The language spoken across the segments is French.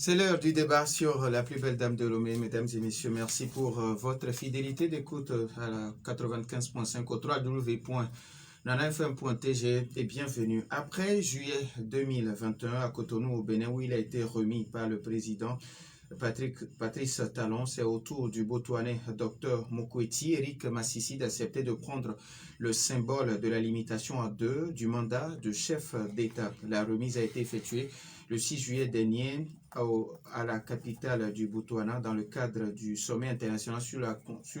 C'est l'heure du débat sur la plus belle dame de Lomé. Mesdames et messieurs, merci pour votre fidélité d'écoute à la 95.5 au www.nanafm.tg et bienvenue. Après juillet 2021 à Cotonou au Bénin où il a été remis par le président Patrice Talon, c'est au tour du Botswanais Dr Mokweti Eric Massissi d'accepter de prendre le symbole de la limitation à 2 du mandat de chef d'État. La remise a été effectuée le 6 juillet dernier à la capitale du Botswana dans le cadre du sommet international sur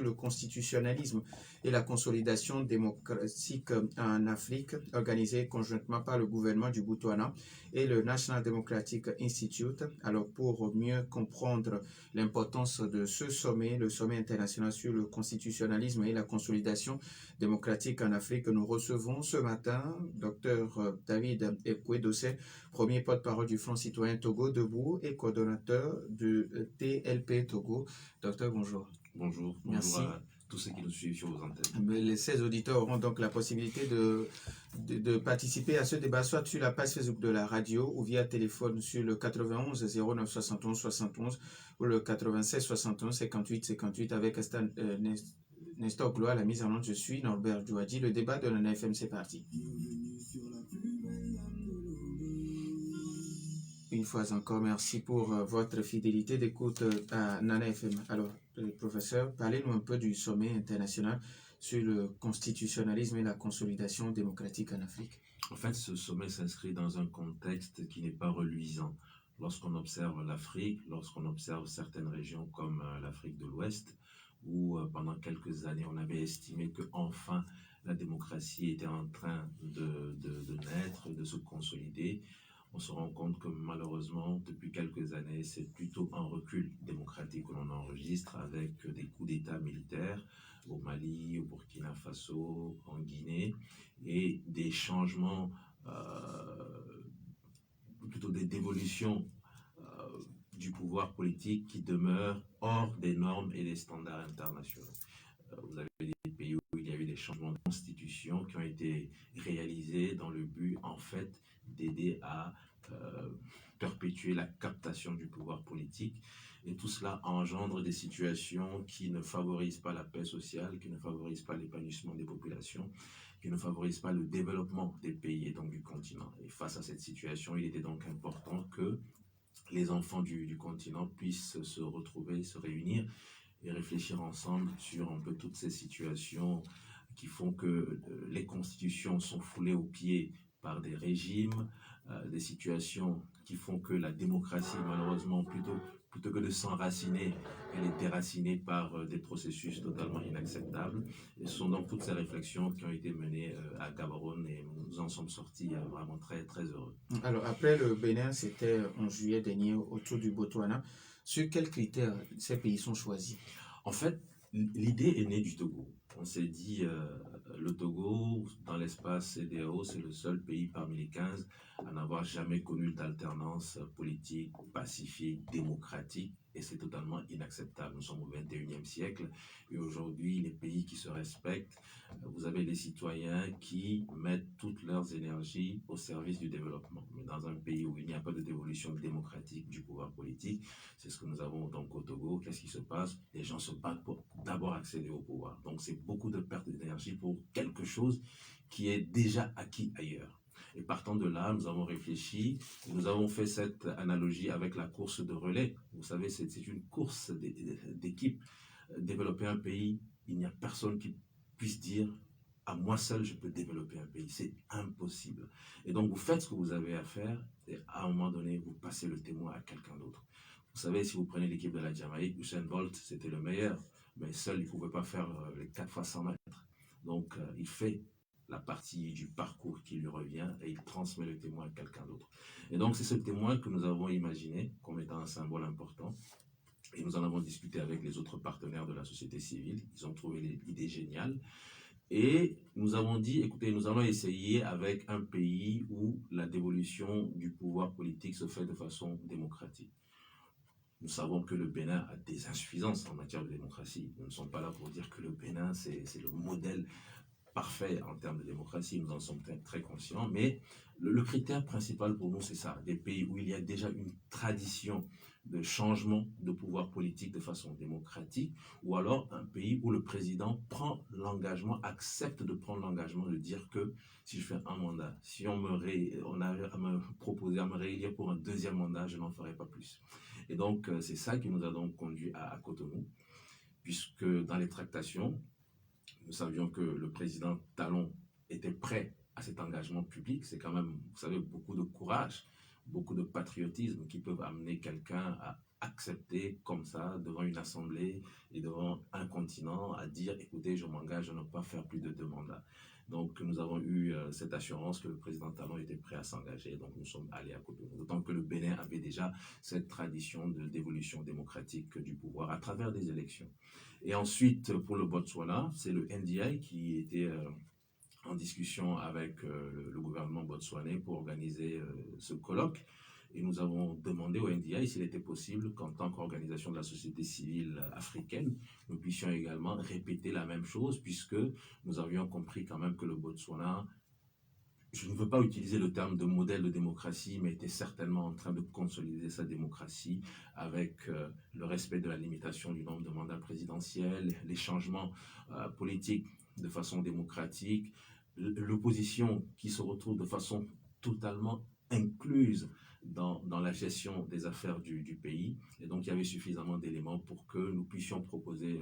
le constitutionnalisme et la consolidation démocratique en Afrique, organisé conjointement par le gouvernement du Botswana et le National Democratic Institute. Alors pour mieux comprendre l'importance de ce sommet, le sommet international sur le constitutionnalisme et la consolidation démocratique en Afrique, nous recevons ce matin Dr David Ekwe-Dossé, premier porte-parole du Front citoyen Togo Debout et coordonnateur du TLP Togo. Docteur, bonjour. Bonjour. Merci. Bonjour à tous ceux qui nous suivent sur vos antennes. Les 16 auditeurs auront donc la possibilité de participer à ce débat, soit sur la page Facebook de la radio ou via téléphone sur le 91 09 71 71 ou le 96 71 58 58 avec Nestor Gloire, la mise en onde. Je suis Norbert Douadji. Le débat de la NFM, c'est parti. Une fois encore, merci pour votre fidélité d'écoute à Nana FM. Alors, professeur, parlez-nous un peu du sommet international sur le constitutionnalisme et la consolidation démocratique en Afrique. En fait, ce sommet s'inscrit dans un contexte qui n'est pas reluisant. Lorsqu'on observe l'Afrique, lorsqu'on observe certaines régions comme l'Afrique de l'Ouest, où pendant quelques années, on avait estimé que enfin la démocratie était en train de naître, de se consolider, on se rend compte que malheureusement, depuis quelques années, c'est plutôt un recul démocratique que l'on enregistre avec des coups d'État militaires au Mali, au Burkina Faso, en Guinée, et des changements, plutôt des dévolutions du pouvoir politique qui demeurent hors des normes et des standards internationaux. Vous avez des pays où il y a eu des changements de constitution qui ont été réalisés dans le but, en fait, d'aider à perpétuer la captation du pouvoir politique. Et tout cela engendre des situations qui ne favorisent pas la paix sociale, qui ne favorisent pas l'épanouissement des populations, qui ne favorisent pas le développement des pays et donc du continent. Et face à cette situation, il était donc important que les enfants du continent puissent se retrouver, se réunir et réfléchir ensemble sur un peu toutes ces situations qui font que les constitutions sont foulées aux pieds par des régimes, des situations qui font que la démocratie, malheureusement, plutôt que de s'enraciner, elle est déracinée par des processus totalement inacceptables. Et ce sont donc toutes ces réflexions qui ont été menées à Gaborone et nous en sommes sortis vraiment très, très heureux. Alors, après le Bénin, c'était en juillet dernier autour du Botswana. Sur quels critères ces pays sont choisis? En fait, l'idée est née du Togo. On s'est dit, le Togo, dans l'espace CEDEAO, c'est le seul pays parmi les 15 à n'avoir jamais connu d'alternance politique, pacifique, démocratique, et c'est totalement inacceptable. Nous sommes au 21e siècle, et aujourd'hui, les pays qui se respectent, vous avez les citoyens qui mettent toutes leurs énergies au service du développement. Mais dans un pays où il n'y a pas de dévolution démocratique du pouvoir politique, c'est ce que nous avons donc au Togo. Qu'est-ce qui se passe? Les gens se battent pour d'abord accéder au pouvoir. Donc c'est beaucoup de perte d'énergie pour quelque chose qui est déjà acquis ailleurs. Et partant de là, nous avons réfléchi, nous avons fait cette analogie avec la course de relais. Vous savez, c'est une course d'équipe. Développer un pays, il n'y a personne qui puisse dire à moi seul je peux développer un pays, c'est impossible. Et donc vous faites ce que vous avez à faire et à un moment donné vous passez le témoin à quelqu'un d'autre. Vous savez, si vous prenez l'équipe de la Jamaïque, Usain Bolt c'était le meilleur, mais seul il ne pouvait pas faire les 4 fois 100 mètres. Donc il fait la partie du parcours qui lui revient et il transmet le témoin à quelqu'un d'autre. Et donc c'est ce témoin que nous avons imaginé comme étant un symbole important. Et nous en avons discuté avec les autres partenaires de la société civile. Ils ont trouvé l'idée géniale. Et nous avons dit, écoutez, nous allons essayer avec un pays où la dévolution du pouvoir politique se fait de façon démocratique. Nous savons que le Bénin a des insuffisances en matière de démocratie. Nous ne sommes pas là pour dire que le Bénin, c'est le modèle parfait en termes de démocratie. Nous en sommes très, très conscients. Mais le critère principal pour nous, c'est ça. Des pays où il y a déjà une tradition de changement de pouvoir politique de façon démocratique, ou alors un pays où le président prend l'engagement, accepte de prendre l'engagement de dire que si je fais un mandat, si on arrive à me proposer à me réélire pour un deuxième mandat, je n'en ferai pas plus. Et donc, c'est ça qui nous a donc conduit à Cotonou, puisque dans les tractations, nous savions que le président Talon était prêt à cet engagement public. C'est quand même, vous savez, beaucoup de courage, beaucoup de patriotisme qui peuvent amener quelqu'un à accepter comme ça devant une assemblée et devant un continent à dire écoutez, je m'engage à ne pas faire plus de 2 mandats. Donc nous avons eu cette assurance que le président Talon était prêt à s'engager, donc nous sommes allés à Cotonou. D'autant que le Bénin avait déjà cette tradition d'évolution démocratique du pouvoir à travers des élections. Et ensuite, pour le Botswana, c'est le NDI qui était en discussion avec le gouvernement botswanais pour organiser ce colloque. Et nous avons demandé au NDI s'il était possible qu'en tant qu'organisation de la société civile africaine, nous puissions également répéter la même chose, puisque nous avions compris quand même que le Botswana, je ne veux pas utiliser le terme de modèle de démocratie, mais était certainement en train de consolider sa démocratie avec le respect de la limitation du nombre de mandats présidentiels, les changements politiques de façon démocratique, l'opposition qui se retrouve de façon totalement incluse dans la gestion des affaires du pays. Et donc, il y avait suffisamment d'éléments pour que nous puissions proposer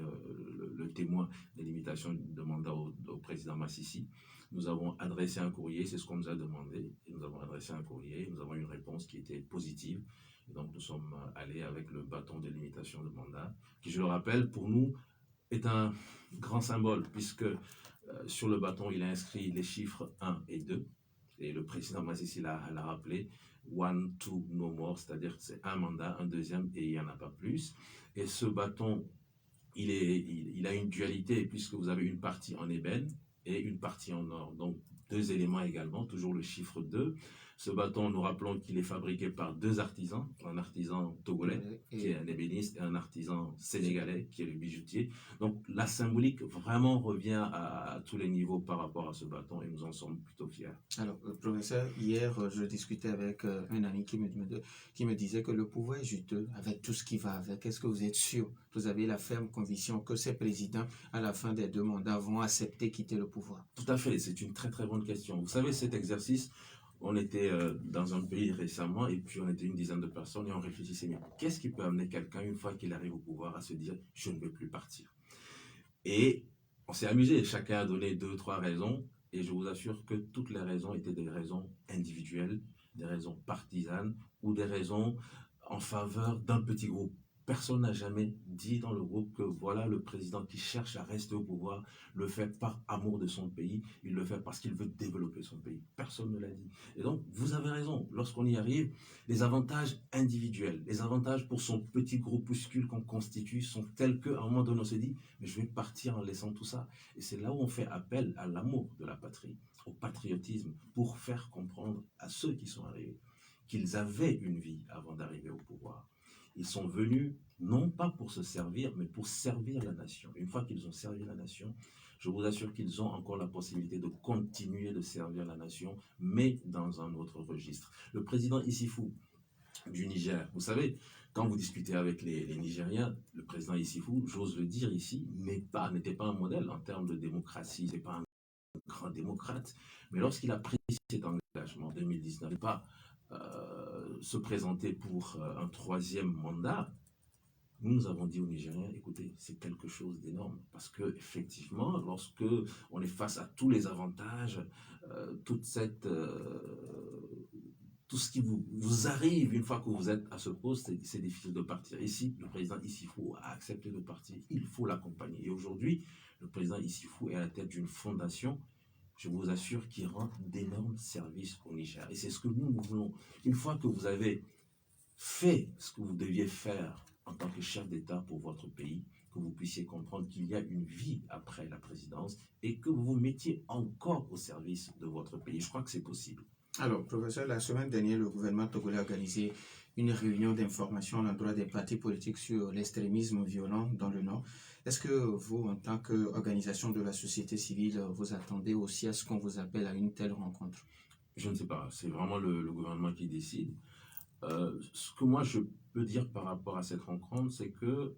le témoin des limitations de mandat au président Massissi. Nous avons adressé un courrier, c'est ce qu'on nous a demandé, et nous avons adressé un courrier, et nous avons eu une réponse qui était positive. Et donc, nous sommes allés avec le bâton de limitation de mandat, qui, je le rappelle, pour nous, est un grand symbole, puisque sur le bâton, il a inscrit les chiffres 1 et 2, et le président Massissi l'a rappelé, 1, 2, no more, c'est-à-dire que c'est un mandat, un deuxième, et il n'y en a pas plus. Et ce bâton, il a une dualité, puisque vous avez une partie en ébène et une partie en or. Donc, 2 éléments également, toujours le chiffre 2. Ce bâton, nous rappelons qu'il est fabriqué par 2 artisans, un artisan togolais qui est un ébéniste et un artisan sénégalais qui est le bijoutier. Donc la symbolique vraiment revient à tous les niveaux par rapport à ce bâton et nous en sommes plutôt fiers. Alors, professeur, hier, je discutais avec un ami qui me disait que le pouvoir est juteux avec tout ce qui va avec. Est-ce que vous êtes sûr, vous avez la ferme conviction que ces présidents, à la fin des 2 mandats, vont accepter quitter le pouvoir? Tout à fait, c'est une très très bonne question. Vous savez, cet exercice, on était dans un pays récemment et puis on était une dizaine de personnes et on réfléchissait, mais qu'est-ce qui peut amener quelqu'un, une fois qu'il arrive au pouvoir, à se dire « je ne veux plus partir ». Et on s'est amusé, chacun a donné 2 ou 3 raisons et je vous assure que toutes les raisons étaient des raisons individuelles, des raisons partisanes ou des raisons en faveur d'un petit groupe. Personne n'a jamais dit dans le groupe que voilà le président qui cherche à rester au pouvoir le fait par amour de son pays, il le fait parce qu'il veut développer son pays. Personne ne l'a dit. Et donc, vous avez raison, lorsqu'on y arrive, les avantages individuels, les avantages pour son petit groupuscule qu'on constitue sont tels qu'à un moment donné, on se dit, mais je vais partir en laissant tout ça. Et c'est là où on fait appel à l'amour de la patrie, au patriotisme, pour faire comprendre à ceux qui sont arrivés qu'ils avaient une vie avant d'arriver au pouvoir. Ils sont venus non pas pour se servir, mais pour servir la nation. Une fois qu'ils ont servi la nation, je vous assure qu'ils ont encore la possibilité de continuer de servir la nation, mais dans un autre registre. Le président Issoufou du Niger, vous savez, quand vous discutez avec les Nigériens, le président Issoufou, j'ose le dire ici, n'était pas un modèle en termes de démocratie, c'est pas un grand démocrate, mais lorsqu'il a pris cet engagement en 2019, pas se présenter pour un 3e mandat, nous avons dit aux Nigériens, écoutez, c'est quelque chose d'énorme, parce que effectivement, lorsque on est face à tous les avantages, tout ce qui vous arrive une fois que vous êtes à ce poste, c'est difficile de partir. Ici, le président Issoufou a accepté de partir, il faut l'accompagner. Et aujourd'hui, le président Issoufou est à la tête d'une fondation, je vous assure, qui rend d'énormes services au Niger. Et c'est ce que nous voulons. Une fois que vous avez fait ce que vous deviez faire en tant que chef d'État pour votre pays, que vous puissiez comprendre qu'il y a une vie après la présidence et que vous vous mettiez encore au service de votre pays. Je crois que c'est possible. Alors, professeur, la semaine dernière, le gouvernement togolais a organisé une réunion d'information à l'endroit des partis politiques sur l'extrémisme violent dans le Nord. Est-ce que vous, en tant qu'organisation de la société civile, vous attendez aussi à ce qu'on vous appelle à une telle rencontre? Je ne sais pas, c'est vraiment le gouvernement qui décide. Ce que moi je peux dire par rapport à cette rencontre, c'est que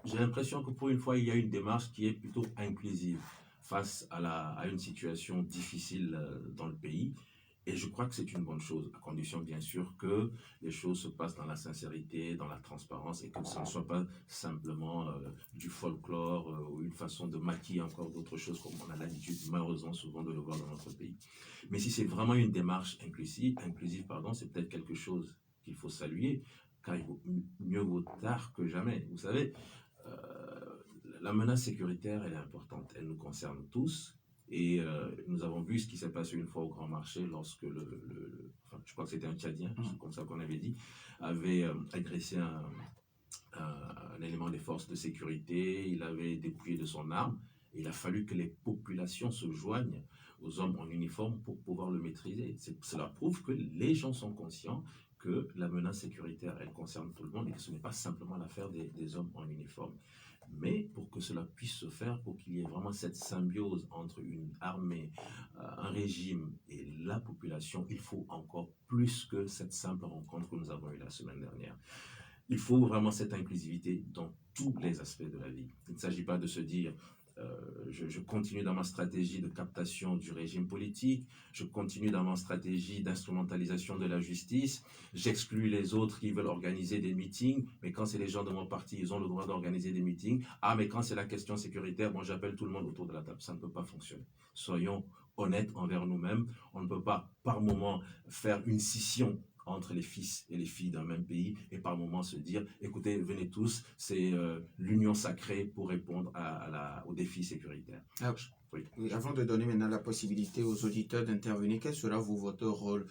j'ai l'impression que pour une fois, il y a une démarche qui est plutôt inclusive face à une situation difficile dans le pays. Et je crois que c'est une bonne chose, à condition bien sûr que les choses se passent dans la sincérité, dans la transparence et que ce ne soit pas simplement du folklore ou une façon de maquiller encore d'autres choses comme on a l'habitude malheureusement souvent de le voir dans notre pays. Mais si c'est vraiment une démarche inclusive pardon, c'est peut-être quelque chose qu'il faut saluer, car mieux vaut tard que jamais. Vous savez, la menace sécuritaire, elle est importante, elle nous concerne tous. Et nous avons vu ce qui s'est passé une fois au Grand Marché lorsque enfin, je crois que c'était un Tchadien, c'est comme ça qu'on avait dit, avait agressé un élément des forces de sécurité, il avait dépouillé de son arme. Il a fallu que les populations se joignent aux hommes en uniforme pour pouvoir le maîtriser. Cela prouve que les gens sont conscients que la menace sécuritaire, elle concerne tout le monde et que ce n'est pas simplement l'affaire des hommes en uniforme. Mais pour que cela puisse se faire, pour qu'il y ait vraiment cette symbiose entre une armée, un régime et la population, il faut encore plus que cette simple rencontre que nous avons eue la semaine dernière. Il faut vraiment cette inclusivité dans tous les aspects de la vie. Il ne s'agit pas de se dire je continue dans ma stratégie de captation du régime politique, je continue dans ma stratégie d'instrumentalisation de la justice, j'exclus les autres qui veulent organiser des meetings, mais quand c'est les gens de mon parti, ils ont le droit d'organiser des meetings. Ah, mais quand c'est la question sécuritaire, bon, j'appelle tout le monde autour de la table. Ça ne peut pas fonctionner. Soyons honnêtes envers nous-mêmes. On ne peut pas, par moment, faire une scission entre les fils et les filles d'un même pays et par moments se dire, écoutez, venez tous, c'est l'union sacrée pour répondre aux défis sécuritaires. Ah, oui, avant de donner maintenant la possibilité aux auditeurs d'intervenir, quel sera votre rôle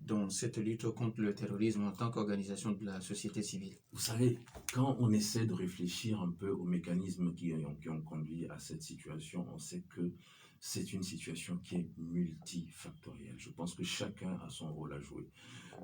dans cette lutte contre le terrorisme en tant qu'organisation de la société civile? Vous savez, quand on essaie de réfléchir un peu aux mécanismes qui ont conduit à cette situation, on sait que c'est une situation qui est multifactorielle. Je pense que chacun a son rôle à jouer.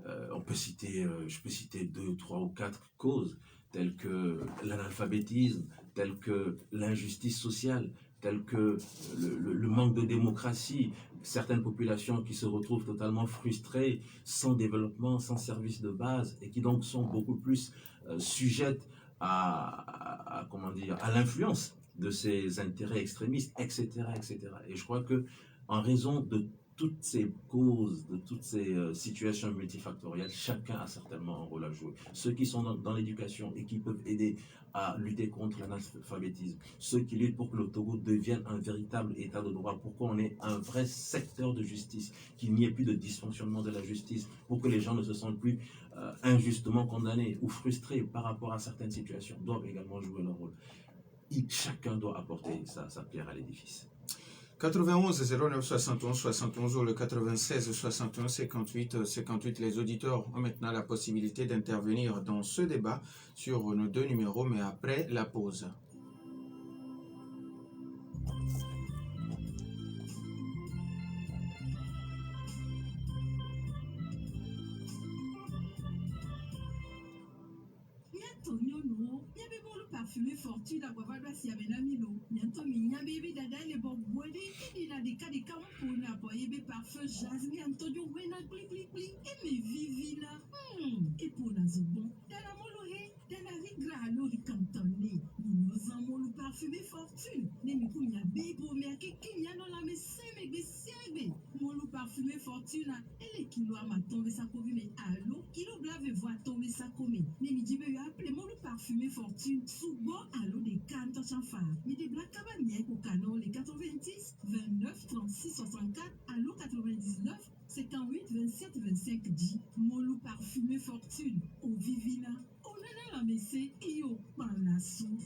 Je peux citer 2, 3 ou 4 causes, telles que l'analphabétisme, telles que l'injustice sociale, telles que le manque de démocratie, certaines populations qui se retrouvent totalement frustrées, sans développement, sans service de base, et qui donc sont beaucoup plus sujettes comment dire, à l'influence de ces intérêts extrémistes, etc., etc. Et je crois que en raison de toutes ces causes, de toutes ces situations multifactorielles, chacun a certainement un rôle à jouer. Ceux qui sont dans l'éducation et qui peuvent aider à lutter contre l'analphabétisme, ceux qui luttent pour que le Togo devienne un véritable état de droit, pour qu'on ait un vrai secteur de justice, qu'il n'y ait plus de dysfonctionnement de la justice, pour que les gens ne se sentent plus injustement condamnés ou frustrés par rapport à certaines situations, doivent également jouer leur rôle. Chacun doit apporter sa pierre à l'édifice. 91 09 71 71 ou le 96 61 58 58. Les auditeurs ont maintenant la possibilité d'intervenir dans ce débat sur nos deux numéros, mais après la pause. Parfumé fortune à Guavada si amenamino. Nianto minya baby dada le bon boidi il a des cas de camp pour n'a pas yébé parfum jasmine Antonio wena gli gli gli et me vivina. Et pour la zobon dans la molohe dans la rigra lori cantonné. Nous avons le parfumé fortune. Ne mi kunya bebo me akiki nya no la me seme be sebe. Molo parfumé fortune et les kilo à ma tombe sa kovi mais allo kilo blave voit tomber sa komi. Ne mi dit be appelé molo parfumé fortune. Souvent, allô des cantos chanfar. Mais des blagues cabanières au canon, les 90, 29, 36, 64, allô 99, 58, 27, 25, 10. Molo parfumé fortune. Au vivina. On a la messé, et au panassou.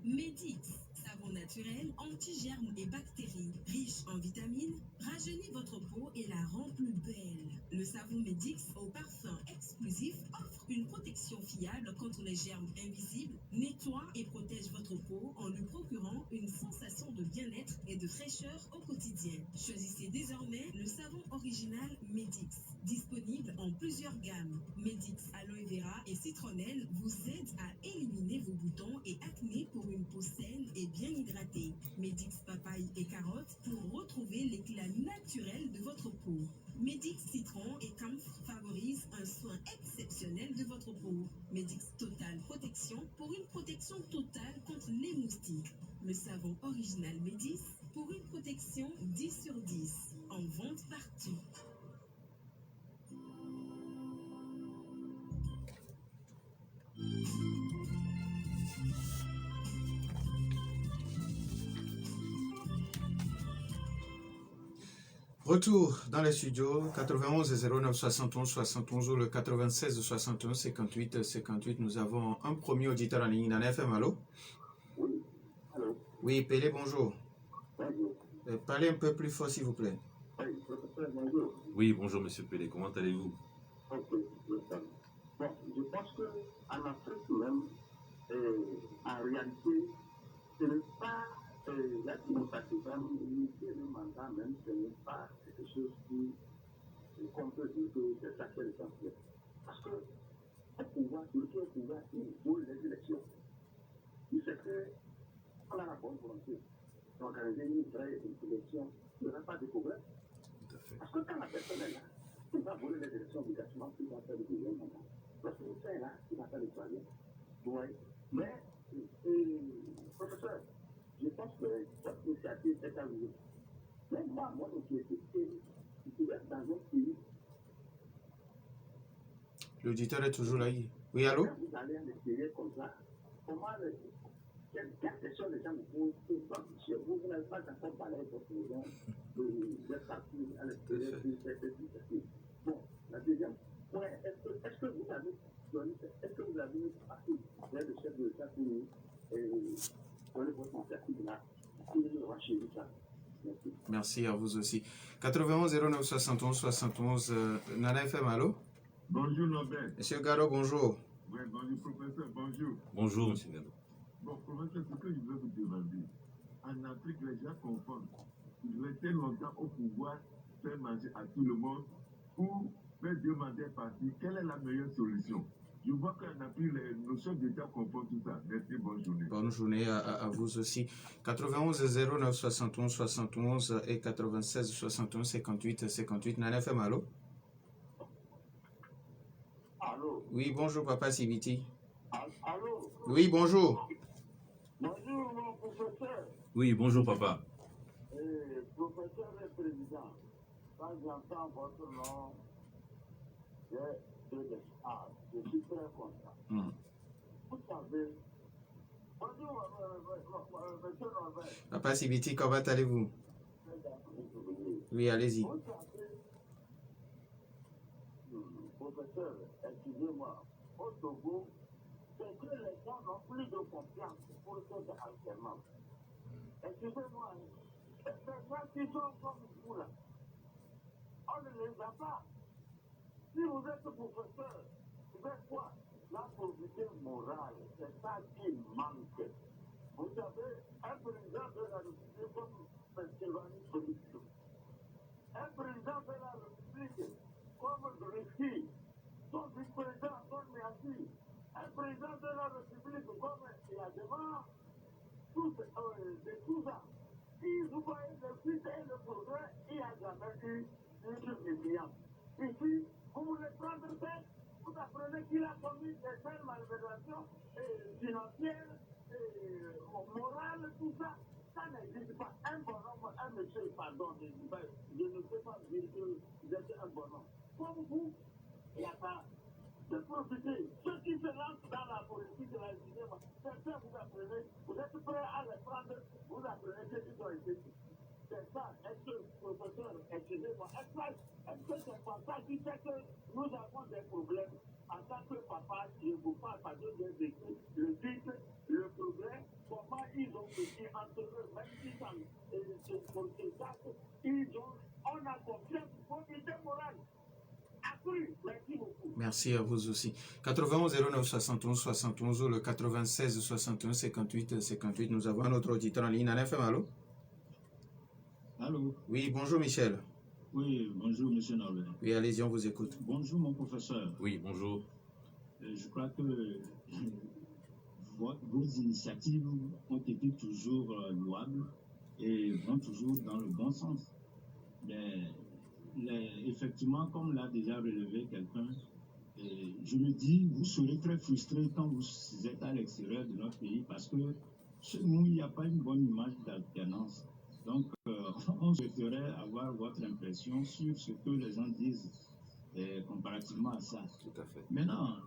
Médix, savon naturel, anti-germes et bactéries, riche en vitamines, rajeunit votre peau et la rend plus belle. Le savon Médix au parfum explosif offre une protection fiable contre les germes invisibles, nettoie et protège votre peau en lui procurant une sensation de bien-être et de fraîcheur au quotidien. Choisissez désormais le savon original Médix, disponible en plusieurs gammes. Médix Aloe Vera et 6 citronnelle vous aide à éliminer vos boutons et acné pour une peau saine et bien hydratée. Medix papaye et carotte pour retrouver l'éclat naturel de votre peau. Medix citron et camphre favorisent un soin exceptionnel de votre peau. Medix Total Protection pour une protection totale contre les moustiques. Le savon original Medix pour une protection 10 sur 10. En vente partout. Retour dans les studios, 91 09 71 71 ou le 96 61 58 58. Nous avons un premier auditeur en ligne. Nana FM, allô? Oui, allô? Oui, Pélé, bonjour. Bonjour. Parlez un peu plus fort, s'il vous plaît. Oui, professeur, bonjour. Oui, bonjour Monsieur Pelé, comment allez-vous? Ok, bon, je pense qu'en Afrique même, en réalité, ce n'est pas la démocratie, l'unité de mandat même, ce n'est pas quelque chose qu'on peut dire que c'est ça qui est essentiel. Parce que au pouvoir, il faut les élections. Il sait qu'on a la bonne volonté d'organiser une vraie élection, il n'y aura pas de problème. Tout à fait. Parce que quand la personne est là, il va voler les élections obligatoirement, il va faire le deuxième mandat. Lorsque vous êtes là, il va faire le troisième. Oui. Mais, professeur, je pense que cette initiative est à vous. Mais moi, qui ai été dans un pays. L'auditeur est toujours là. Oui, allô? Quand vous allez à l'extérieur comme ça, comment quelle question les gens vous posent chez vous, vous n'avez pas encore parlé de votre maison, de partir à l'extérieur pour cette initiative. Bon, la deuxième point, est-ce que vous avez parti vers le chef de l'État pour donner votre initiative là, pour racheter ça? Merci. Merci à vous aussi. 91 09 71 71. Nana FM, allô? Bonjour Norbert. Monsieur Garo, bonjour. Oui, bonjour professeur, bonjour. Bonjour Monsieur Gado. Bon, professeur, ce que je veux vous demander, en Afrique, les gens confondent. Ils restaient longtemps au pouvoir, faire manger à tout le monde, ou faire demander partir. Quelle est la meilleure solution? Je vois qu'en Afrique, les notions d'État confondent tout ça. Merci, bonne journée. Bonne journée à vous aussi. 91 09 71 71 et 96 61 58 58. Nana FM, allô? Allô? Oui, bonjour, Papa Sibiti. Allô? Oui, bonjour. Bonjour, mon professeur. Oui, bonjour papa. Professeur et président, quand j'entends votre nom, j'ai de l'espoir. Je suis très content. Vous savez, bonjour, monsieur Norbert. Papa Sibiti, comment allez-vous? Oui, allez-y. Vous savez, professeur, excusez-moi, au Togo, c'est que les gens n'ont plus de confiance pour cette alternance. Excusez-moi, les gens qui sont comme vous là, on ne les a pas. Si vous êtes professeur, vous êtes quoi? La probité morale, c'est ça qui manque. Vous savez, un président de la République comme Pennsylvanie Politique, un président de la République comme Russie, son vice-président, son Méassi, un président de la République comme Yadema, tout ça. Si vous voyez le but et le progrès, il n'y a jamais eu une milliard. Ici, vous voulez prendre tête, vous apprenez qu'il a commis des telles malversations financières, morales, tout ça. Ça n'existe pas. Un bonhomme, un monsieur, pardon, je ne peux pas dire que vous êtes un bonhomme. Comme vous, il n'y a pas de profiter. Ceux qui se lancent dans la politique de la cinéma, certains vous apprenez, vous êtes prêts à les prendre, vous apprenez ce qu'ils ont été. C'est ça. Est-ce que, professeur, excusez-moi, est-ce que c'est pas ça qui fait que nous avons des problèmes en tant que papa, je vous parle parce que j'ai vécu le titre, le progrès, comment ils ont vécu entre eux, même si ça on a confiance, probité morale. Merci beaucoup. Merci à vous aussi. 91 09 71 71 ou le 96 61 58 58. Nous avons un autre auditeur en ligne. Nana FM, allô? Allô? Oui, bonjour Michel. Oui, bonjour Monsieur Norbert. Oui, allez-y, on vous écoute. Bonjour mon professeur. Oui, bonjour. Je crois que vos initiatives ont été toujours louables et vont toujours dans le bon sens. Mais effectivement, comme l'a déjà relevé quelqu'un, je me dis, vous serez très frustré quand vous êtes à l'extérieur de notre pays parce que chez nous, il n'y a pas une bonne image d'alternance. Donc, on souhaiterait avoir votre impression sur ce que les gens disent comparativement à ça. Tout à fait. Maintenant,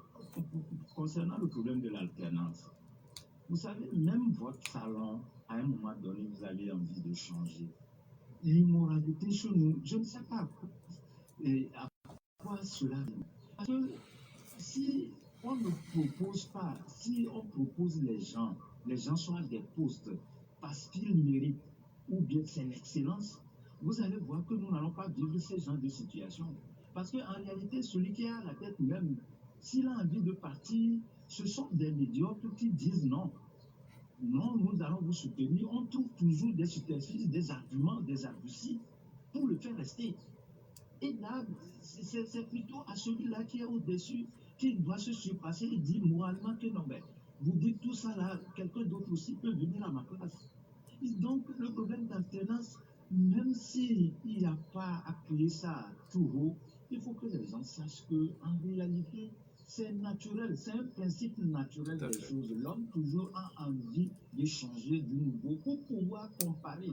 concernant le problème de l'alternance, vous savez, même votre salon, à un moment donné, vous avez envie de changer. L'immoralité chez nous, je ne sais pas à quoi cela vient. Parce que si on ne propose pas, si on propose les gens sont à des postes parce qu'ils méritent, ou bien c'est l'excellence, vous allez voir que nous n'allons pas vivre ce genre de situation. Parce qu'en réalité, celui qui a la tête même, s'il a envie de partir, ce sont des médiocres qui disent non. Non, nous allons vous soutenir. On trouve toujours des superficies, des arguments, des arguties pour le faire rester. Et là, c'est plutôt à celui-là qui est au-dessus qui doit se surpasser et dire moralement que non, mais vous dites tout ça là, quelqu'un d'autre aussi peut venir à ma place. Et donc, le problème d'alternance, même s'il n'y a pas à crier ça tout haut, il faut que les gens sachent qu'en réalité, c'est naturel, c'est un principe naturel des choses. L'homme toujours a envie de changer du nouveau pour pouvoir comparer.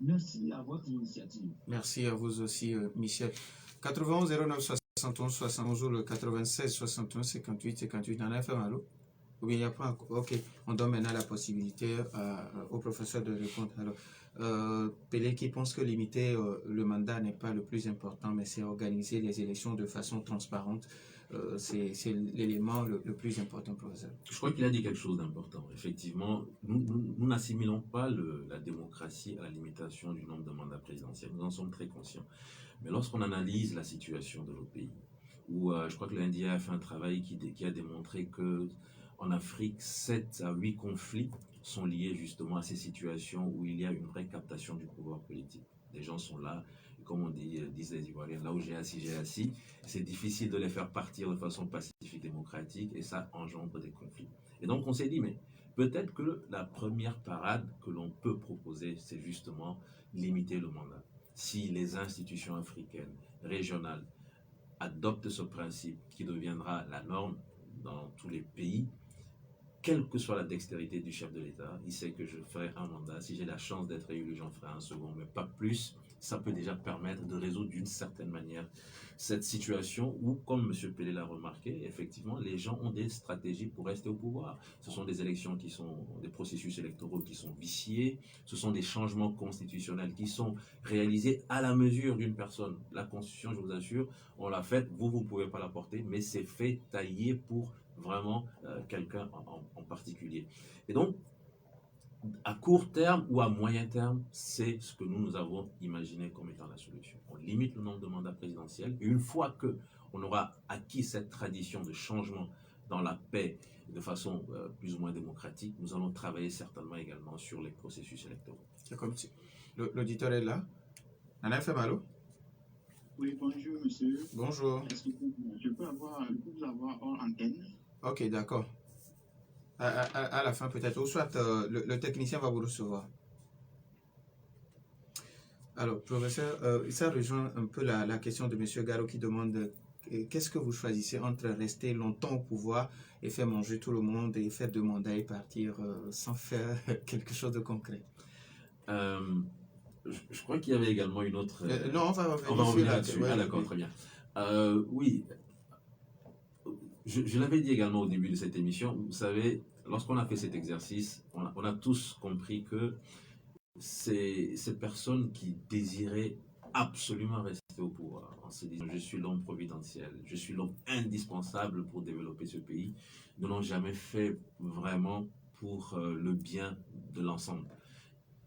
Merci à votre initiative. Merci à vous aussi, Michel. 91 09 71 71 ou le 96 61 58 58 en FM, allô? Ou bien il n'y a pas encore. Ok, on donne maintenant la possibilité au professeur de répondre. Alors, Pelé qui pense que limiter le mandat n'est pas le plus important, mais c'est organiser les élections de façon transparente. C'est l'élément le plus important, professeur. Je crois qu'il a dit quelque chose d'important. Effectivement, nous n'assimilons pas la démocratie à la limitation du nombre de mandats présidentiels. Nous en sommes très conscients. Mais lorsqu'on analyse la situation de nos pays, où je crois que l'Indien a fait un travail qui a démontré que en Afrique, 7 à 8 conflits sont liés justement à ces situations où il y a une vraie captation du pouvoir politique. Les gens sont là, comme on dit, disent les Ivoiriens, là où j'ai assis. C'est difficile de les faire partir de façon pacifique, démocratique, et ça engendre des conflits. Et donc on s'est dit, mais peut-être que la première parade que l'on peut proposer, c'est justement limiter le mandat. Si les institutions africaines, régionales, adoptent ce principe qui deviendra la norme dans tous les pays, quelle que soit la dextérité du chef de l'État, il sait que je ferai un mandat. Si j'ai la chance d'être élu, j'en ferai un second, mais pas plus. Ça peut déjà permettre de résoudre d'une certaine manière cette situation où, comme M. Pelé l'a remarqué, effectivement, les gens ont des stratégies pour rester au pouvoir. Ce sont des élections qui sont, des processus électoraux qui sont viciés, ce sont des changements constitutionnels qui sont réalisés à la mesure d'une personne. La Constitution, je vous assure, on l'a faite, vous ne pouvez pas la porter, mais c'est fait, taillé pour vraiment quelqu'un en particulier. Et donc, à court terme ou à moyen terme, c'est ce que nous avons imaginé comme étant la solution. On limite le nombre de mandats présidentiels. Et une fois qu'on aura acquis cette tradition de changement dans la paix de façon plus ou moins démocratique, nous allons travailler certainement également sur les processus électoraux. C'est comme si l'auditeur est là. Nana FM, allô? Oui, bonjour monsieur. Bonjour. Est-ce que je peux vous avoir hors antenne? Ok, d'accord. À la fin peut-être, ou soit le technicien va vous recevoir. Alors, professeur, ça rejoint un peu la question de M. Garo qui demande qu'est-ce que vous choisissez entre rester longtemps au pouvoir et faire manger tout le monde et faire deux mandats et partir sans faire quelque chose de concret? Je crois qu'il y avait également une autre... non, on va revenir là-dessus. Ah, d'accord, très bien. Oui, je l'avais dit également au début de cette émission, vous savez, lorsqu'on a fait cet exercice, on a tous compris que ces personnes qui désiraient absolument rester au pouvoir, en se disant je suis l'homme providentiel, je suis l'homme indispensable pour développer ce pays, ne l'ont jamais fait vraiment pour le bien de l'ensemble.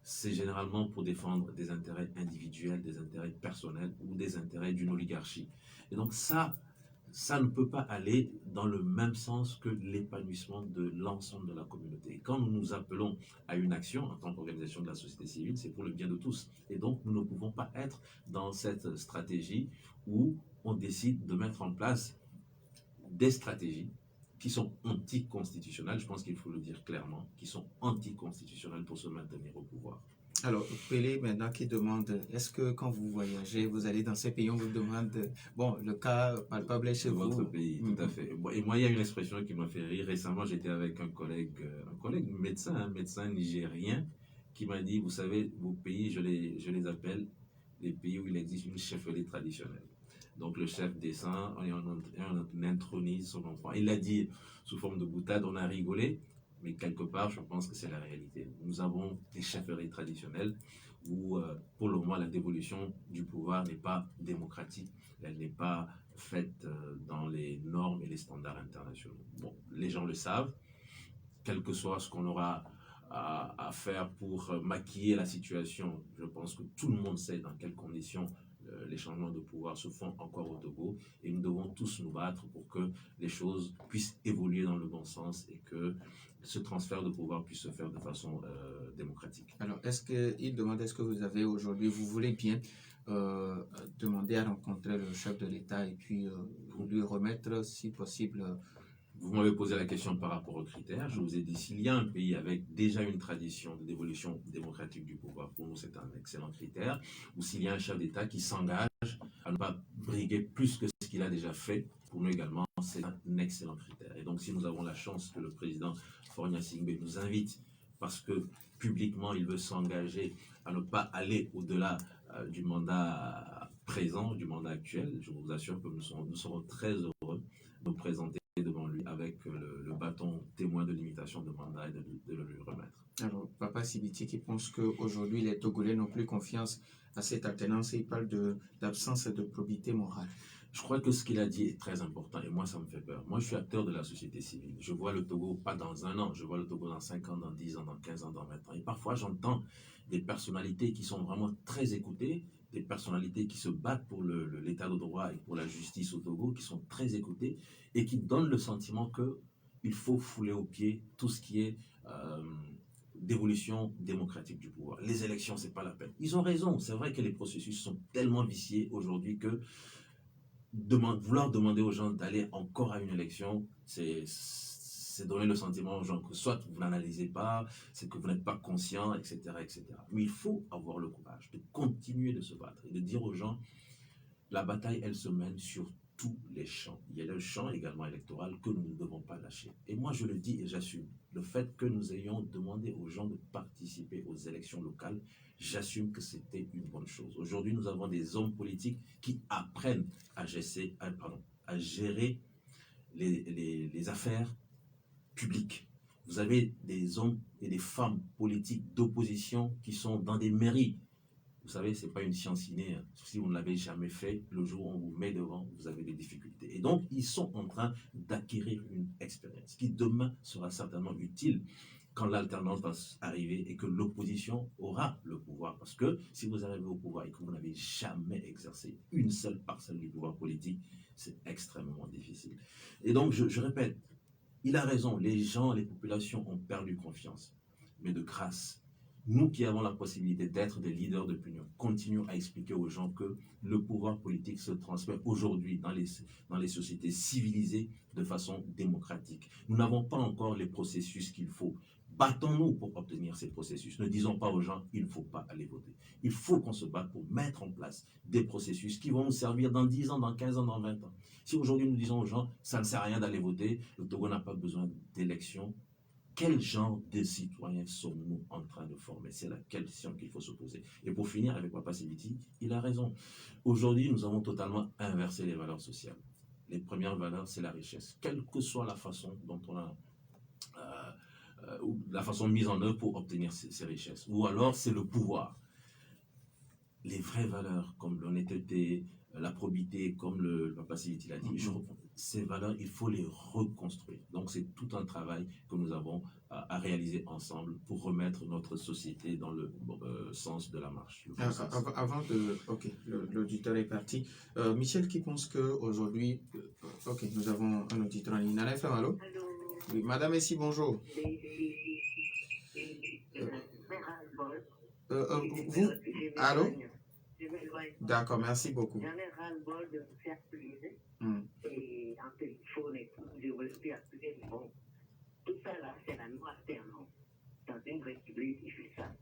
C'est généralement pour défendre des intérêts individuels, des intérêts personnels ou des intérêts d'une oligarchie. Et donc ça ne peut pas aller dans le même sens que l'épanouissement de l'ensemble de la communauté. Quand nous nous appelons à une action en tant qu'organisation de la société civile, c'est pour le bien de tous. Et donc, nous ne pouvons pas être dans cette stratégie où on décide de mettre en place des stratégies qui sont anticonstitutionnelles, je pense qu'il faut le dire clairement, qui sont anticonstitutionnelles pour se maintenir au pouvoir. Alors, Pelé, maintenant, qui demande, est-ce que quand vous voyagez, vous allez dans ces pays, on vous demande, bon, le cas palpable est chez C'est vous. votre pays, tout à fait. Et moi, il y a une expression qui m'a fait rire. Récemment, j'étais avec un collègue médecin, un médecin nigérien, qui m'a dit, vous savez, vos pays, je les appelle les pays où il existe une chefferie traditionnelle. Donc le chef descend et on intronise son enfant. Il l'a dit sous forme de boutade, on a rigolé, mais quelque part, je pense que c'est la réalité. Nous avons des chefferies traditionnelles où, pour le moment, la dévolution du pouvoir n'est pas démocratique. Elle n'est pas faite dans les normes et les standards internationaux. Bon, les gens le savent, quel que soit ce qu'on aura à faire pour maquiller la situation. Je pense que tout le monde sait dans quelles conditions les changements de pouvoir se font encore au Togo, et nous devons tous nous battre pour que les choses puissent évoluer dans le bon sens et que ce transfert de pouvoir puisse se faire de façon démocratique. Alors, il demande, est-ce que vous avez aujourd'hui, vous voulez bien demander à rencontrer le chef de l'État et puis pour lui remettre, si possible... Vous m'avez posé la question par rapport aux critères. Je vous ai dit, s'il y a un pays avec déjà une tradition de dévolution démocratique du pouvoir, pour nous c'est un excellent critère, ou s'il y a un chef d'État qui s'engage à ne pas briguer plus que ce qu'il a déjà fait, pour nous également c'est un excellent critère. Et donc si nous avons la chance que le président Faure Gnassingbé nous invite, parce que publiquement il veut s'engager à ne pas aller au-delà du mandat présent, du mandat actuel, je vous assure que nous serons très heureux de nous présenter devant lui avec le bâton témoin de limitation de mandat et de le lui remettre. Alors, Papa Sibiti qui pense qu'aujourd'hui les Togolais n'ont plus confiance à cette alternance et il parle d'absence de probité morale. Je crois que ce qu'il a dit est très important et moi ça me fait peur. Moi je suis acteur de la société civile. Je vois le Togo pas dans un an, je vois le Togo dans 5 ans, dans 10 ans, dans 15 ans, dans 20 ans. Et parfois j'entends des personnalités qui sont vraiment très écoutées, des personnalités qui se battent pour l'état de droit et pour la justice au Togo, qui sont très écoutées et qui donnent le sentiment qu'il faut fouler aux pieds tout ce qui est d'évolution démocratique du pouvoir. Les élections, c'est pas la peine. Ils ont raison. C'est vrai que les processus sont tellement viciés aujourd'hui que vouloir demander aux gens d'aller encore à une élection, c'est donner le sentiment aux gens que soit vous n'analysez pas, c'est que vous n'êtes pas conscient, etc., etc. Mais il faut avoir le courage de continuer de se battre et de dire aux gens, la bataille, elle se mène sur tous les champs. Il y a le champ également électoral que nous ne devons pas lâcher. Et moi, je le dis et j'assume. Le fait que nous ayons demandé aux gens de participer aux élections locales, j'assume que c'était une bonne chose. Aujourd'hui, nous avons des hommes politiques qui apprennent à gérer les affaires publiques. Vous avez des hommes et des femmes politiques d'opposition qui sont dans des mairies. Vous savez, ce n'est pas une science innée. Si vous ne l'avez jamais fait, le jour où on vous met devant, vous avez des difficultés. Et donc, ils sont en train d'acquérir une expérience qui demain sera certainement utile quand l'alternance va arriver et que l'opposition aura le pouvoir. Parce que si vous arrivez au pouvoir et que vous n'avez jamais exercé une seule parcelle du pouvoir politique, c'est extrêmement difficile. Et donc, je répète, il a raison, les gens, les populations ont perdu confiance. Mais de grâce, nous qui avons la possibilité d'être des leaders d'opinion, continuons à expliquer aux gens que le pouvoir politique se transmet aujourd'hui dans les sociétés civilisées de façon démocratique. Nous n'avons pas encore les processus qu'il faut. Battons-nous pour obtenir ces processus. Ne disons pas aux gens, il ne faut pas aller voter. Il faut qu'on se batte pour mettre en place des processus qui vont nous servir dans 10 ans, dans 15 ans, dans 20 ans. Si aujourd'hui nous disons aux gens, ça ne sert à rien d'aller voter, le Togo n'a pas besoin d'élections, quel genre de citoyens sommes-nous en train de former? C'est la question qu'il faut se poser. Et pour finir avec Papa Sibiti, il a raison. Aujourd'hui, nous avons totalement inversé les valeurs sociales. Les premières valeurs, c'est la richesse. Quelle que soit la façon dont on a... la façon mise en œuvre pour obtenir ces richesses. Ou alors, c'est le pouvoir. Les vraies valeurs, comme l'honnêteté, la probité, comme le Papa Sibiti l'a dit, ces valeurs, il faut les reconstruire. Donc, c'est tout un travail que nous avons à réaliser ensemble pour remettre notre société dans le sens de la marche. Avant de... Ok, l'auditeur est parti. Michel qui pense qu'aujourd'hui... ok, nous avons un auditeur en ligne. Allô? Allô? Oui, Madame Essi, bonjour. Vous? Allô? D'accord, merci beaucoup. J'en ai ras-le-bol de vous faire pleurer. et en téléphone et tout, développer à tous les niveaux. Tout ça là, c'est la loi alternance. Dans une république, il fait ça.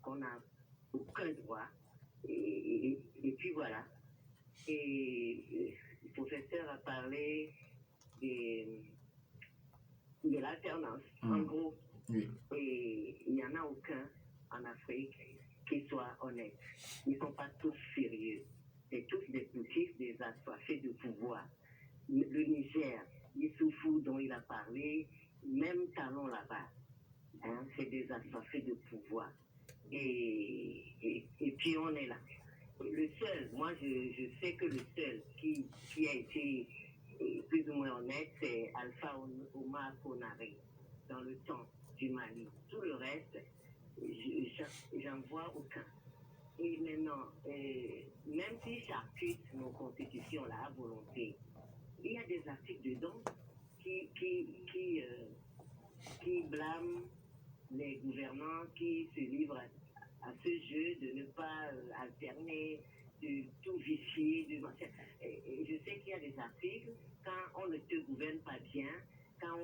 Qu'on n'a aucun droit. Et puis voilà. Et le professeur a parlé de l'alternance. En gros, et il n'y en a aucun en Afrique qui soit honnête. Ils ne sont pas tous sérieux. C'est tous des petits, des assoiffés de pouvoir. Le Niger, Issoufou dont il a parlé, même Talon là-bas, hein, c'est des assoiffés de pouvoir. Et puis on est là. Le seul, moi je sais que le seul qui a été plus ou moins honnête, c'est Alpha Omar Konaré, dans le temps du Mali. Tout le reste, j'en vois aucun. Et maintenant, même si charcute nos constitutions là, à volonté, il y a des articles dedans qui blâment les gouvernants qui se livrent à ce jeu de ne pas alterner, de tout vicier, de machin. Et je sais qu'il y a des articles, quand on ne te gouverne pas bien, quand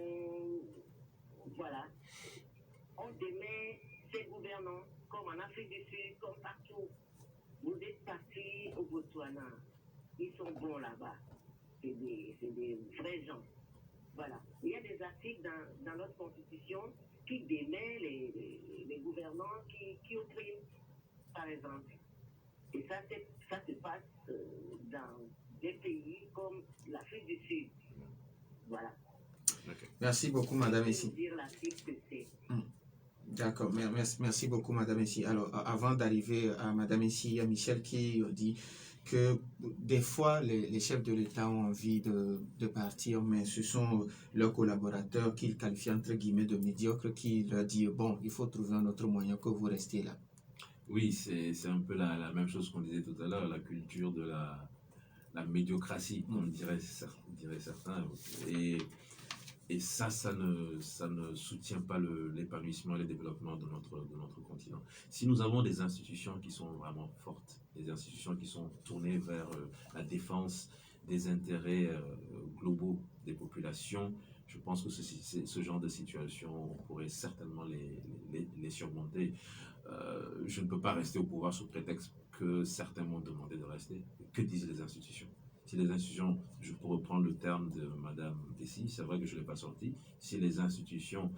on démet ces gouvernants, comme en Afrique du Sud, comme partout. Vous êtes partis au Botswana, ils sont bons là-bas, c'est des vrais gens. Voilà. Il y a des articles dans notre constitution qui démet les gouvernants qui oppriment, par exemple. Et ça se passe dans des pays comme l'Afrique du Sud. Voilà. Okay. Merci beaucoup, Madame Essi. D'accord, merci beaucoup, Madame Essi. Alors, avant d'arriver à Madame Essi, il y a Michel qui dit que des fois, les chefs de l'État ont envie de partir, mais ce sont leurs collaborateurs qu'ils qualifient entre guillemets de médiocres qui leur disent « Bon, il faut trouver un autre moyen que vous restez là ». Oui, c'est un peu la même chose qu'on disait tout à l'heure, la culture de la médiocratie, comme diraient certains. Et ça ne soutient pas l'épanouissement et le développement de notre continent. Si nous avons des institutions qui sont vraiment fortes, des institutions qui sont tournées vers la défense des intérêts globaux des populations, je pense que ce genre de situation, on pourrait certainement les surmonter. Je ne peux pas rester au pouvoir sous prétexte que certains m'ont demandé de rester. Que disent les institutions ? Si les institutions, je peux reprendre le terme de Madame Essi, c'est vrai que je ne l'ai pas sorti, si les institutions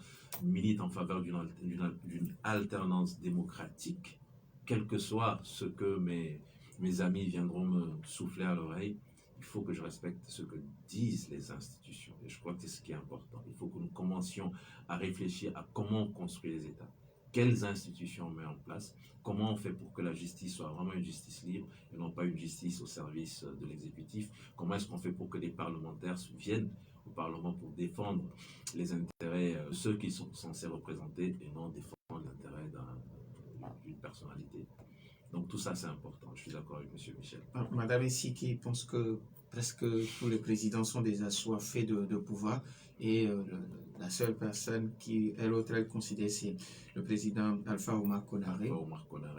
militent en faveur d'une alternance démocratique, quel que soit ce que mes amis viendront me souffler à l'oreille, il faut que je respecte ce que disent les institutions. Et je crois que c'est ce qui est important. Il faut que nous commencions à réfléchir à comment on construit les États. Quelles institutions on met en place, comment on fait pour que la justice soit vraiment une justice libre et non pas une justice au service de l'exécutif, comment est-ce qu'on fait pour que les parlementaires viennent au Parlement pour défendre les intérêts de ceux qui sont censés représenter et non défendre l'intérêt d'une personnalité. Donc tout ça c'est important, je suis d'accord avec M. Michel. Madame Essi qui pense que presque tous les présidents sont des assoiffés de pouvoir et la seule personne qui est l'autre, elle considère, c'est le président Alpha Omar Konaré.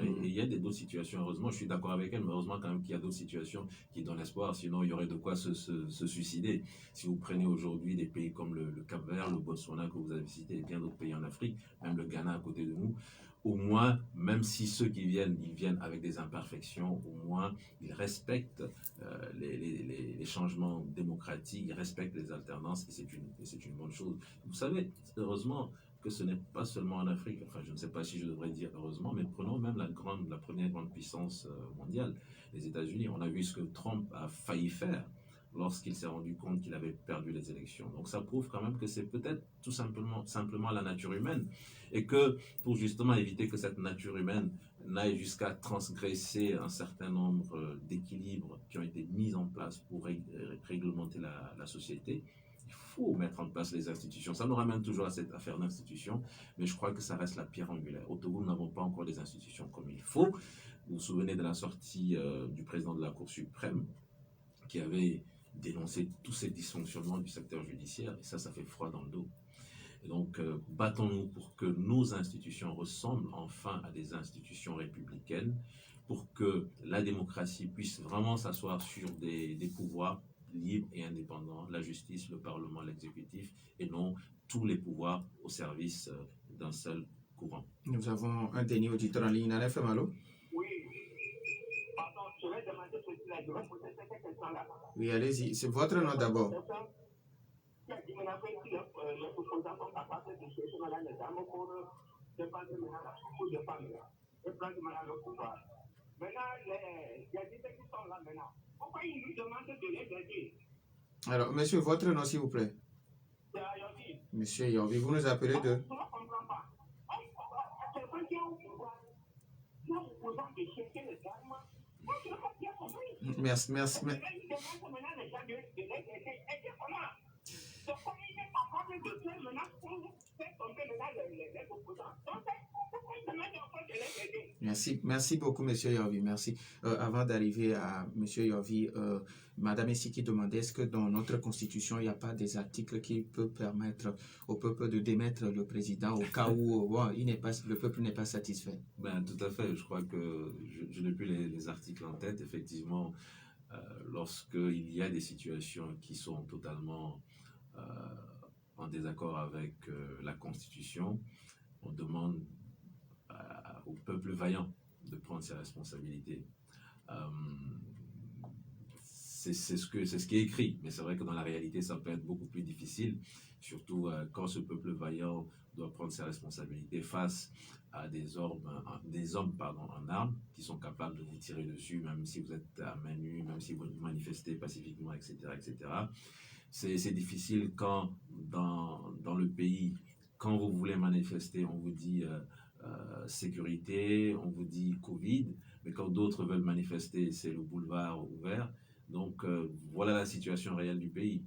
Et il y a d'autres situations, heureusement, je suis d'accord avec elle, mais heureusement quand même qu'il y a d'autres situations qui donnent espoir, sinon il y aurait de quoi se suicider. Si vous prenez aujourd'hui des pays comme le Cap-Vert, le Botswana que vous avez cité, et bien d'autres pays en Afrique, même le Ghana à côté de nous, au moins, même si ceux qui viennent, ils viennent avec des imperfections, au moins ils respectent les changements démocratiques, ils respectent les alternances et c'est une bonne chose. Vous savez, heureusement que ce n'est pas seulement en Afrique, enfin je ne sais pas si je devrais dire heureusement, mais prenons même la première grande puissance mondiale, les États-Unis. On a vu ce que Trump a failli faire lorsqu'il s'est rendu compte qu'il avait perdu les élections. Donc ça prouve quand même que c'est peut-être tout simplement la nature humaine et que pour justement éviter que cette nature humaine n'aille jusqu'à transgresser un certain nombre d'équilibres qui ont été mis en place pour réglementer la société, il faut mettre en place les institutions. Ça nous ramène toujours à cette affaire d'institutions, mais je crois que ça reste la pierre angulaire. Au Togo, nous n'avons pas encore des institutions comme il faut. Vous vous souvenez de la sortie du président de la Cour suprême qui avait dénoncer tous ces dysfonctionnements du secteur judiciaire, et ça fait froid dans le dos. Et donc, battons-nous pour que nos institutions ressemblent enfin à des institutions républicaines, pour que la démocratie puisse vraiment s'asseoir sur des pouvoirs libre et indépendant, la justice, le Parlement, l'exécutif, et non tous les pouvoirs au service d'un seul courant. Nous avons un dernier auditeur en ligne. Alain Femalo. Oui. Pardon, je vais demander ceci là. Je vais poser cette question-là. Oui, allez-y. C'est votre nom d'abord. Qui a dit maintenant que si les opposants sont capables de chercher maintenant les armes pour défendre maintenant la souffrance des femmes et prendre maintenant le pouvoir. Maintenant, les députés qui sont là maintenant, pourquoi ils nous demandent de les aider? Alors, monsieur, votre nom, s'il vous plaît. C'est Ayobi. Monsieur Yovi, vous nous appelez de... Je ne comprends pas. Quelqu'un qui est au pouvoir, qui est opposant de chercher les armes, moi je n'ai pas bien compris. Merci. Maintenant, ils demandent maintenant les gens de les aider. Et puis comment? Donc, comme il est capable de faire maintenant pour faire tomber maintenant les opposants. Donc, pourquoi ils demandent encore de les aider? Merci beaucoup, monsieur Yovi. Merci. Avant d'arriver à monsieur Yovi, Madame Essiki demandait est-ce que dans notre constitution, il n'y a pas des articles qui peuvent permettre au peuple de démettre le président au cas où le peuple n'est pas satisfait? Ben, tout à fait. Je crois que je n'ai plus les articles en tête. Effectivement, lorsqu'il y a des situations qui sont totalement en désaccord avec la Constitution, on demande au peuple vaillant de prendre ses responsabilités. C'est ce qui est écrit, mais c'est vrai que dans la réalité, ça peut être beaucoup plus difficile, surtout quand ce peuple vaillant doit prendre ses responsabilités face à des hommes en armes qui sont capables de vous tirer dessus, même si vous êtes à main nue, même si vous manifestez pacifiquement, etc., etc. C'est difficile quand dans le pays, quand vous voulez manifester, on vous dit sécurité, on vous dit Covid, mais quand d'autres veulent manifester, c'est le boulevard ouvert. Donc voilà la situation réelle du pays.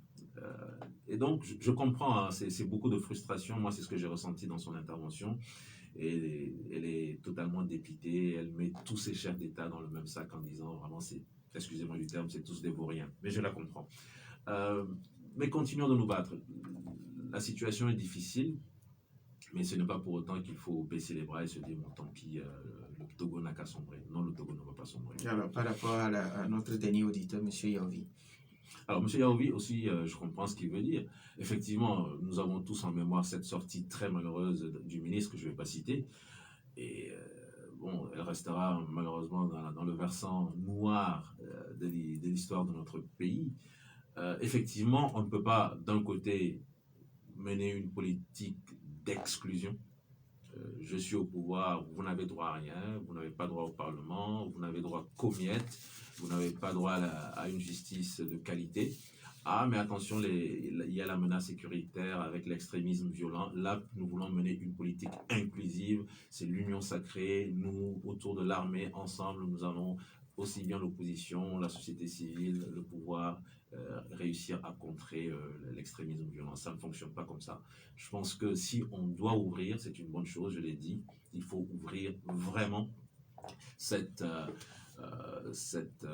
Et donc je comprends, hein, c'est beaucoup de frustration. Moi, c'est ce que j'ai ressenti dans son intervention. Et elle est totalement dépitée. Elle met tous ses chefs d'État dans le même sac en disant vraiment, excusez-moi du terme, c'est tous des vauriens. Mais je la comprends. Mais continuons de nous battre. La situation est difficile, mais ce n'est pas pour autant qu'il faut baisser les bras et se dire bon, tant pis, le Togo n'a qu'à sombrer. Non, le Togo ne va pas sombrer. Alors, par rapport à notre dernier auditeur, M. Yaovi. Alors, M. Yaovi aussi, je comprends ce qu'il veut dire. Effectivement, nous avons tous en mémoire cette sortie très malheureuse du ministre que je ne vais pas citer. Et bon, elle restera malheureusement dans le versant noir de l'histoire de notre pays. Effectivement, on ne peut pas, d'un côté, mener une politique d'exclusion. Je suis au pouvoir, vous n'avez droit à rien, vous n'avez pas droit au Parlement, vous n'avez droit qu'aux miettes, vous n'avez pas droit à une justice de qualité. Ah, mais attention, il y a la menace sécuritaire avec l'extrémisme violent. Là, nous voulons mener une politique inclusive. C'est l'union sacrée. Nous, autour de l'armée, ensemble, nous allons aussi bien l'opposition, la société civile, le pouvoir, réussir à contrer l'extrémisme violent. Ça ne fonctionne pas comme ça. Je pense que si on doit ouvrir, c'est une bonne chose, je l'ai dit, il faut ouvrir vraiment cette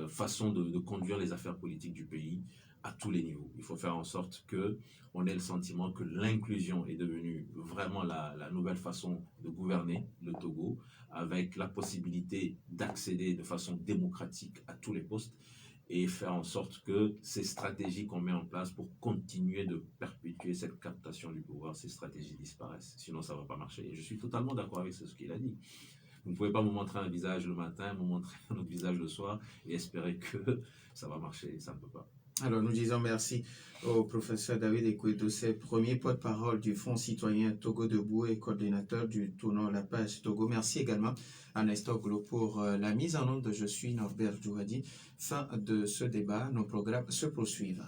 façon de conduire les affaires politiques du pays à tous les niveaux. Il faut faire en sorte qu'on ait le sentiment que l'inclusion est devenue vraiment la nouvelle façon de gouverner le Togo, avec la possibilité d'accéder de façon démocratique à tous les postes, et faire en sorte que ces stratégies qu'on met en place pour continuer de perpétuer cette captation du pouvoir, ces stratégies disparaissent. Sinon, ça ne va pas marcher. Et je suis totalement d'accord avec ce qu'il a dit. Vous ne pouvez pas me montrer un visage le matin, me montrer un autre visage le soir et espérer que ça va marcher. Ça ne peut pas. Alors, nous disons merci au professeur David Ekwedo, premier porte-parole du Fonds citoyen Togo Debout et coordinateur du tournoi La Page Togo. Merci également à Nestor Glo pour la mise en onde. Je suis Norbert Djouhadi. Fin de ce débat. Nos programmes se poursuivent.